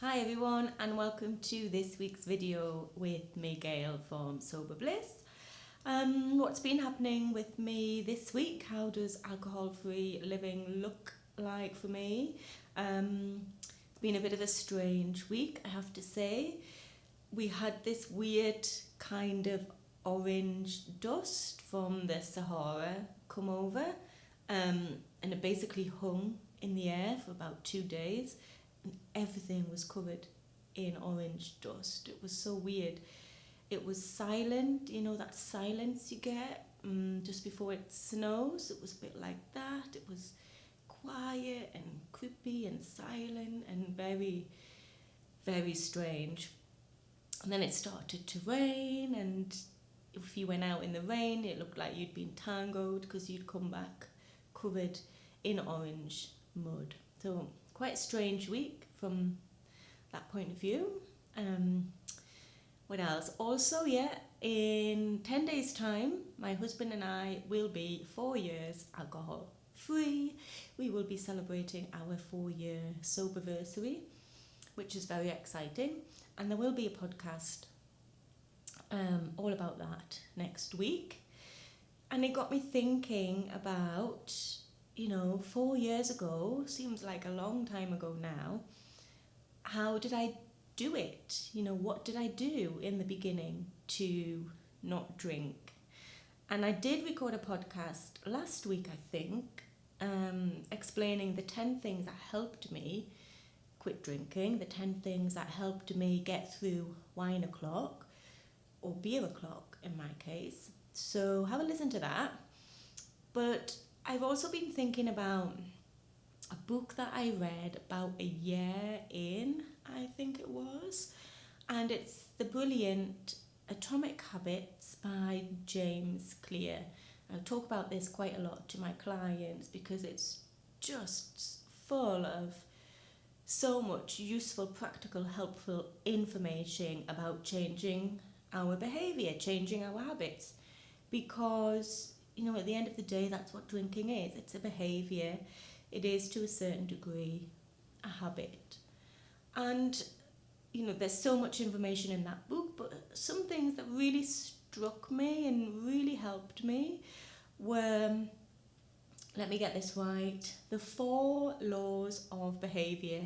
Hi everyone, and welcome to this week's video with me, Gail from Sober Bliss. What's been happening with me this week? How does alcohol-free living look like for me? It's been a bit of a strange week, I have to say. We had this weird kind of orange dust from the Sahara come over, and it basically hung in the air for about 2 days. Everything was covered in orange dust. It was so weird. It was silent, that silence you get just before it snows. It was a bit like that. It was quiet and creepy and silent and very, very strange. And then it started to rain, and if you went out in the rain, it looked like you'd been tangled because you'd come back covered in orange mud. So quite a strange week from that point of view. What else? Also, in 10 days' time, my husband and I will be 4 years alcohol free. We will be celebrating our 4-year soberversary, which is very exciting. And there will be a podcast all about that next week. And it got me thinking about 4 years ago, seems like a long time ago now, how did I do it? What did I do in the beginning to not drink? And I did record a podcast last week, I think, explaining the 10 things that helped me quit drinking, the 10 things that helped me get through wine o'clock, or beer o'clock in my case. So have a listen to that. But I've also been thinking about a book that I read about a year in, I think it was, and it's the brilliant Atomic Habits by James Clear. I talk about this quite a lot to my clients because it's just full of so much useful, practical, helpful information about changing our behaviour, changing our habits, because at the end of the day, that's what drinking is. It's a behaviour. It is, to a certain degree, a habit. And, there's so much information in that book, but some things that really struck me and really helped me were, let me get this right, the 4 laws of behaviour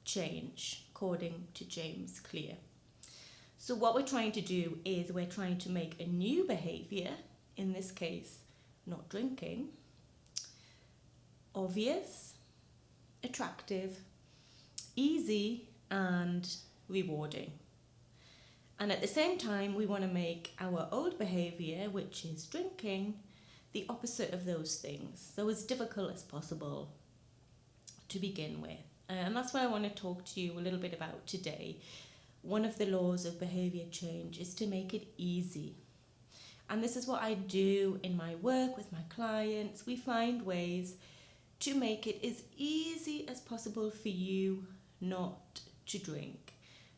change, according to James Clear. So what we're trying to do is we're trying to make a new behaviour, in this case, not drinking, obvious, attractive, easy, and rewarding. And at the same time, we want to make our old behaviour, which is drinking, the opposite of those things. So as difficult as possible to begin with. And that's what I want to talk to you a little bit about today. One of the laws of behaviour change is to make it easy. And this is what I do in my work with my clients. We find ways to make it as easy as possible for you not to drink.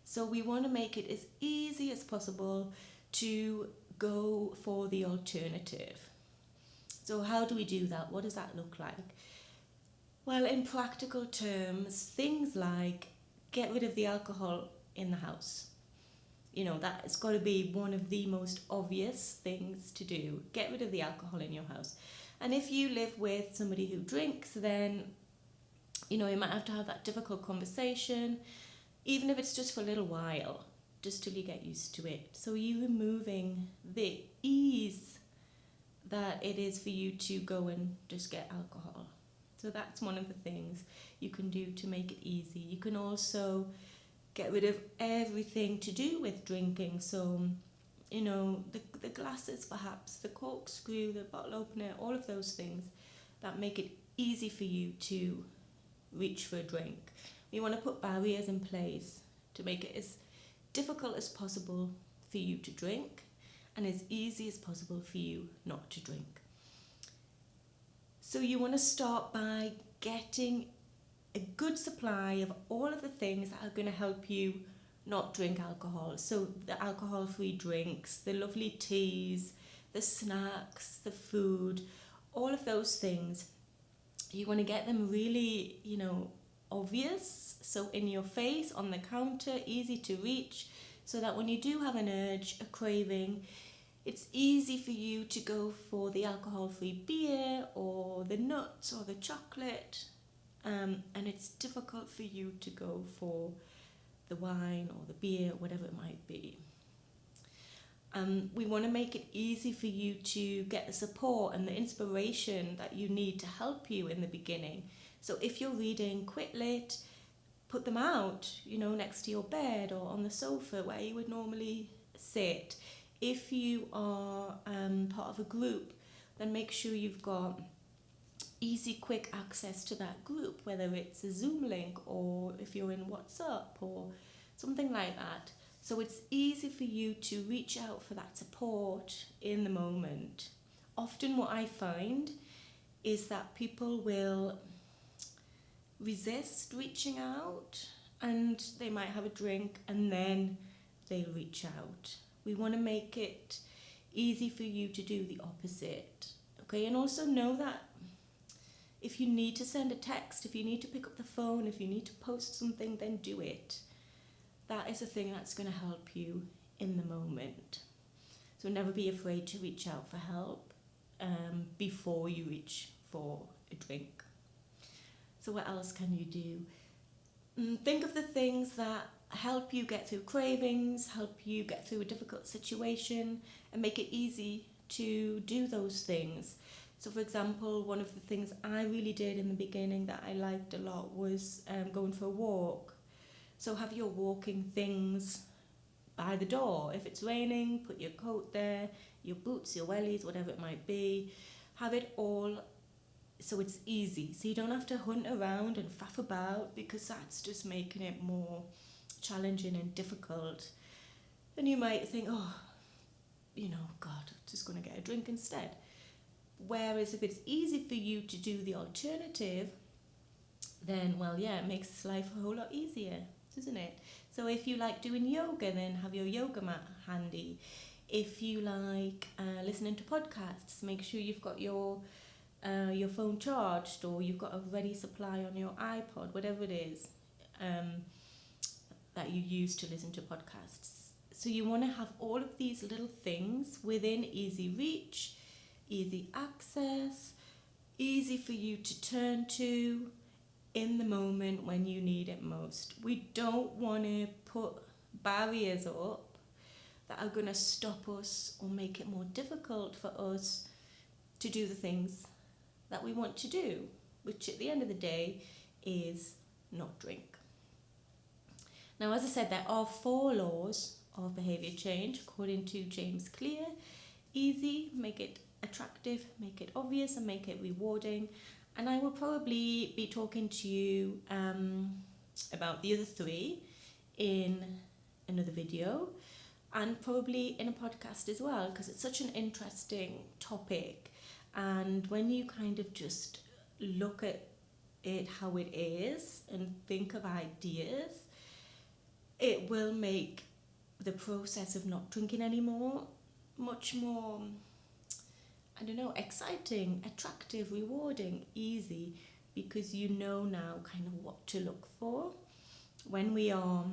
So we want to make it as easy as possible to go for the alternative. So how do we do that? What does that look like? Well, in practical terms, things like get rid of the alcohol in the house. That's got to be one of the most obvious things to do. Get rid of the alcohol in your house. And if you live with somebody who drinks, then, you might have to have that difficult conversation, even if it's just for a little while, just till you get used to it. So you're removing the ease that it is for you to go and just get alcohol. So that's one of the things you can do to make it easy. You can also get rid of everything to do with drinking. So, the glasses perhaps, the corkscrew, the bottle opener, all of those things that make it easy for you to reach for a drink. We want to put barriers in place to make it as difficult as possible for you to drink and as easy as possible for you not to drink. So you want to start by getting a good supply of all of the things that are going to help you not drink alcohol. So the alcohol-free drinks, the lovely teas, the snacks, the food, all of those things. You want to get them really, obvious, so in your face, on the counter, easy to reach, so that when you do have an urge, a craving, it's easy for you to go for the alcohol-free beer or the nuts or the chocolate, and it's difficult for you to go for the wine or the beer, whatever it might be. We want to make it easy for you to get the support and the inspiration that you need to help you in the beginning. So if you're reading, quit lit, put them out, next to your bed or on the sofa where you would normally sit. If you are part of a group, then make sure you've got easy, quick access to that group, whether it's a Zoom link or if you're in WhatsApp or something like that. So it's easy for you to reach out for that support in the moment. Often what I find is that people will resist reaching out, and they might have a drink and then they'll reach out. We want to make it easy for you to do the opposite. Okay, and also know that if you need to send a text, if you need to pick up the phone, if you need to post something, then do it. That is a thing that's going to help you in the moment. So never be afraid to reach out for help before you reach for a drink. So what else can you do? Think of the things that help you get through cravings, help you get through a difficult situation, and make it easy to do those things. So for example, one of the things I really did in the beginning that I liked a lot was going for a walk. So have your walking things by the door. If it's raining, put your coat there, your boots, your wellies, whatever it might be. Have it all so it's easy. So you don't have to hunt around and faff about, because that's just making it more challenging and difficult. Then you might think, God, I'm just going to get a drink instead. Whereas if it's easy for you to do the alternative, then, it makes life a whole lot easier, doesn't it? So if you like doing yoga, then have your yoga mat handy. If you like listening to podcasts, make sure you've got your phone charged, or you've got a ready supply on your iPod, whatever it is that you use to listen to podcasts. So you want to have all of these little things within easy reach, easy access, easy for you to turn to in the moment when you need it most. We don't want to put barriers up that are going to stop us or make it more difficult for us to do the things that we want to do, which at the end of the day is not drink. Now, as I said, there are 4 laws of behaviour change according to James Clear. Easy, make it attractive, make it obvious, and make it rewarding. And I will probably be talking to you about the other 3 in another video, and probably in a podcast as well, because it's such an interesting topic. And when you kind of just look at it how it is and think of ideas, it will make the process of not drinking anymore much more, exciting, attractive, rewarding, easy, because you know now kind of what to look for. When we are,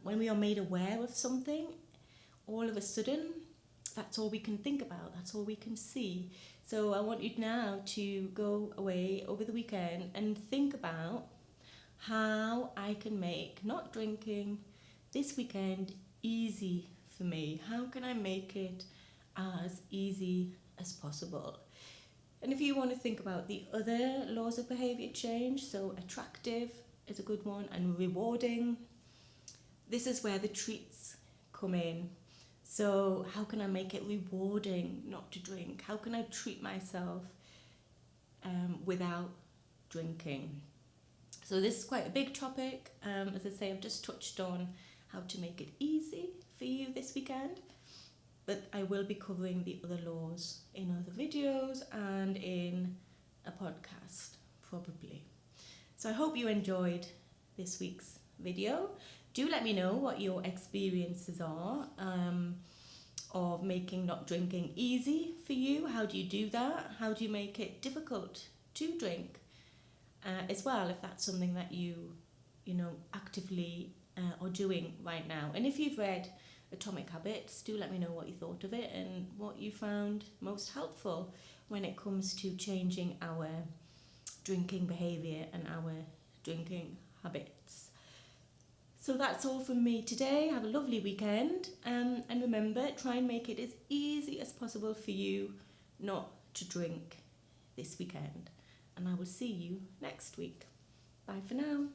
when we are made aware of something, all of a sudden, that's all we can think about, that's all we can see. So I want you now to go away over the weekend and think about how I can make not drinking this weekend easy for me. How can I make it as easy as possible? And if you want to think about the other laws of behaviour change, so attractive is a good one, and rewarding, this is where the treats come in. So how can I make it rewarding not to drink? How can I treat myself without drinking? So this is quite a big topic. As I say, I've just touched on how to make it easy for you this weekend, but I will be covering the other laws in other videos and in a podcast probably. So I hope you enjoyed this week's video. Do let me know what your experiences are of making not drinking easy for you. How do you do that? How do you make it difficult to drink as well, if that's something that you actively are doing right now? And if you've read Atomic Habits, do let me know what you thought of it and what you found most helpful when it comes to changing our drinking behaviour and our drinking habits. So that's all from me today. Have a lovely weekend, and remember, try and make it as easy as possible for you not to drink this weekend. And I will see you next week. Bye for now.